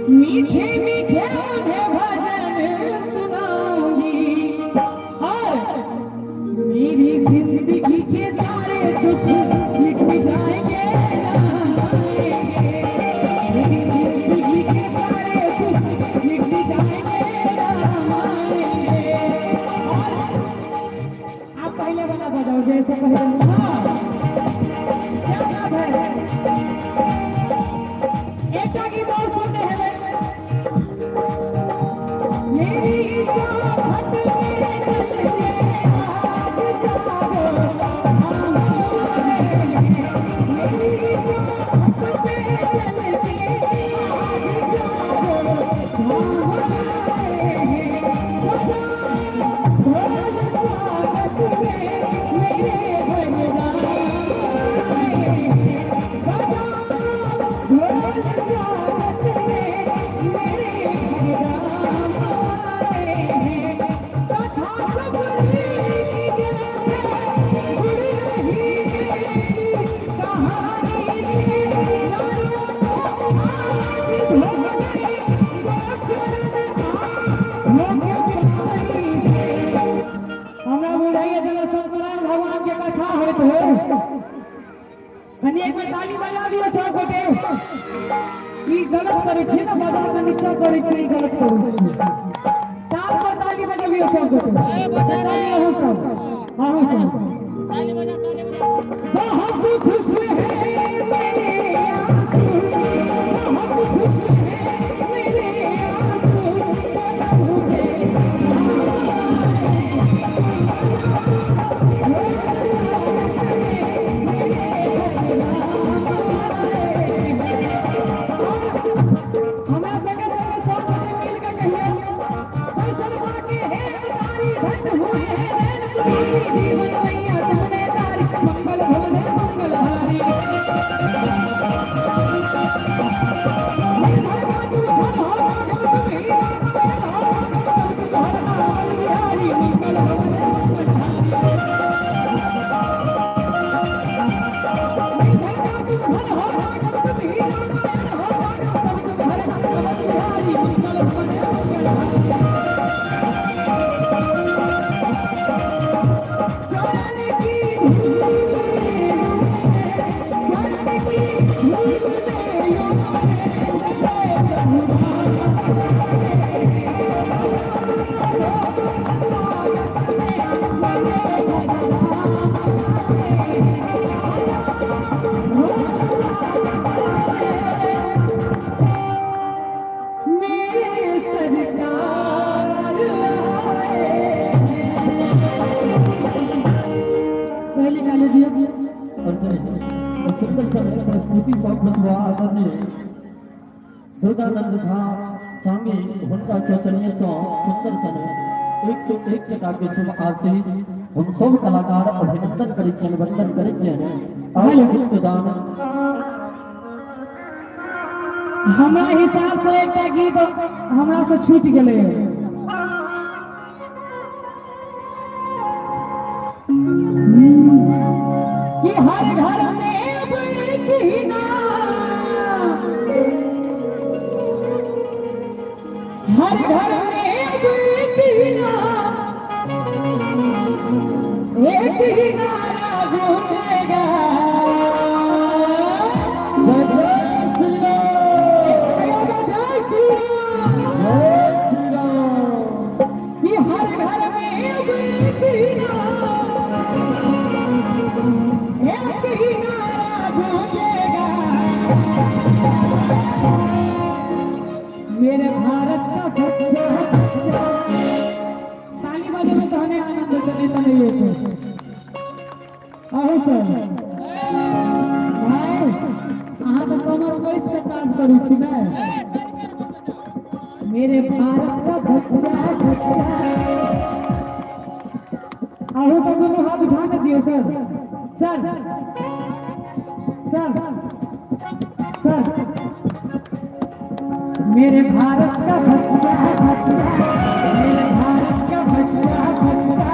मीठे मीठे भजन सुनाऊंगी और मेरी जिंदगी के सारे दुख मिट जाएंगे। मेरी जिंदगी के सारे दुख मिट जाएंगे। आप पहले वाला बजाओ जैसे पहले क्या बात है। एक गीत और सुनते हैं मेरी चाहत में अनेक में ताली बजा दियो सब के ई गलत करे छी ना बाजार में नीचा करे छी ई गलत करू छी चार पर ताली बजाबियो सब के ताली हो सब हां सब ताली बजा बहुत खुश है मेरे आंसू बहुत खुश है मेरे दुर्गानंद झा स्वामी हुनका चौचन्य सौ सुंदर चने एक टका के शुभ आशीष हम सब कलाकार अभिनंदन करै छन वंदन करै छन आयो गीत दान हमरा हिसाब से एकटा गीत हमरा से छूट गेलै कि हर घर में बेटी ना हर घर में बेटी ना एक ही नारा गूंजेगा कि हर घर में बेटी ना एक ही नारा गूंजेगा मेरे भारत का बच्चा ताली बजे में कहने आनंद चले चले ये आओ सर भाई अहाँ तो कमर बैस के काज करू छी ना मेरे भारत का बच्चा हो सब दोनों हाथ उठा के दियो सर सर सर सर मेरे भारत का बच्चा बच्चा मेरे भारत का बच्चा बच्चा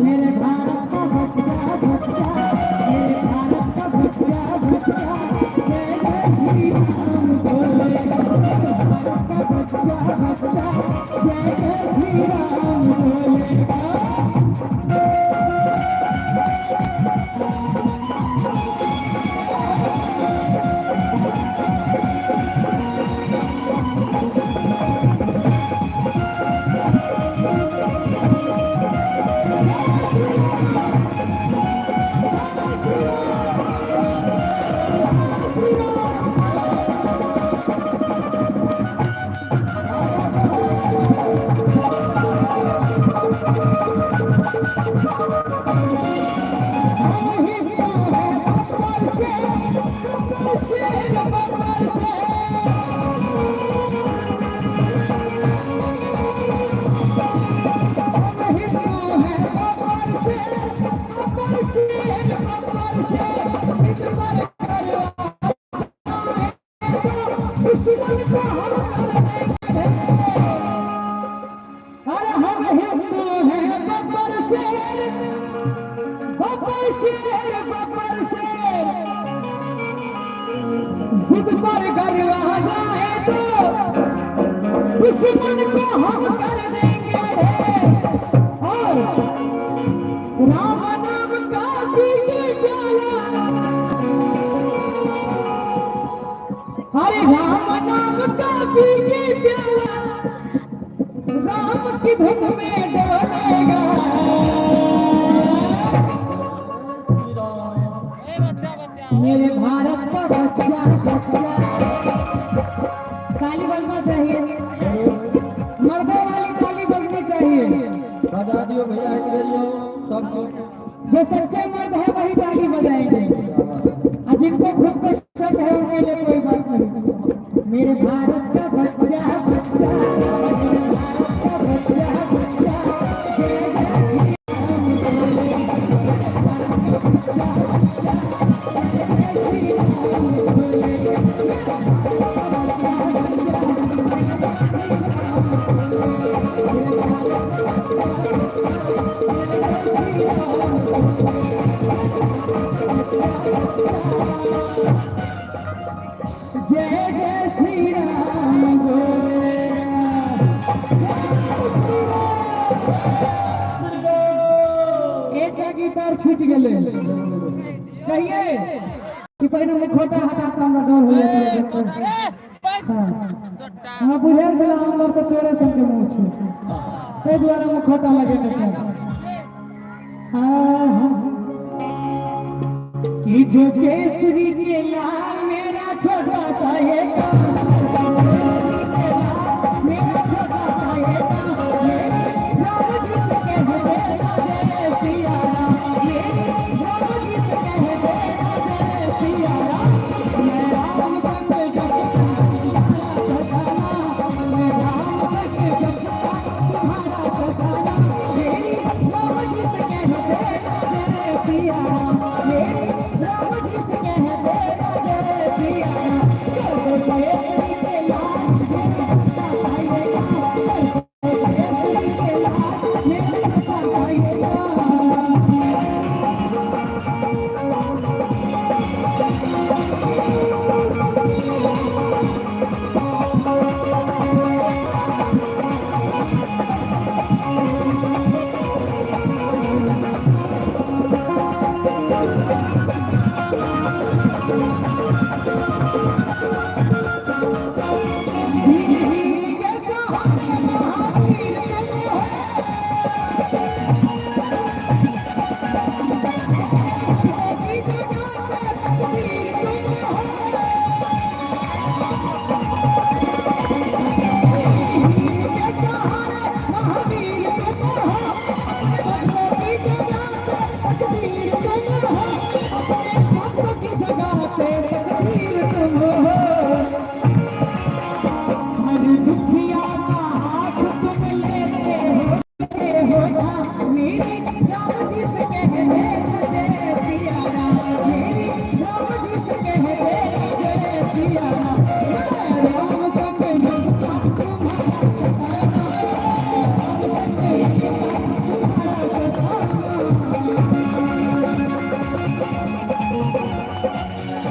मेरे भारत का बच्चा बच्चा मेरे भारत का बच्चा बच्चा जय जय श्री राम बोले भारत का बच्चा बच्चा जय जय श्री राम बोले दुश्मन को हम कर देंगे और राम नाम का पीके प्याला हरे राम नाम का पीके प्याला राम की धुन में डोलेगा मेरे भारत का बच्चा बच्चा ताली बजना चाहिए मर्दों वाली ताली बजनी चाहिए बजा दियो भैया इधरियो सबको जो सच्चे मर्द है वही ताली बजाएंगे और जिनको खुद को शक है उनके लिए कोई बात नहीं मेरे भारत का बच्चा बच्चा मेरे भारत का बच्चा जय जय श्री राम बोले एक गीतार छूट गए कहिए कि पहले मुखोटा हटा तो हमरा डर हो जाता हम बुझल छला हम लोग से चोरे संग मुंह छू ते द्वारा मुखोटा लगे के कि जो केसरी के लाल मेरा छोटा सा ये मेरा छोटा सा ये राम जी से कह देना जय सिया राम राम जी से कह देना जय सिया राम मैं राम संग मैं राम संग तुम्हारा सताना राम जी से कह देना जय सिया राम राम जी से कह देना जय सिया राम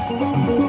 है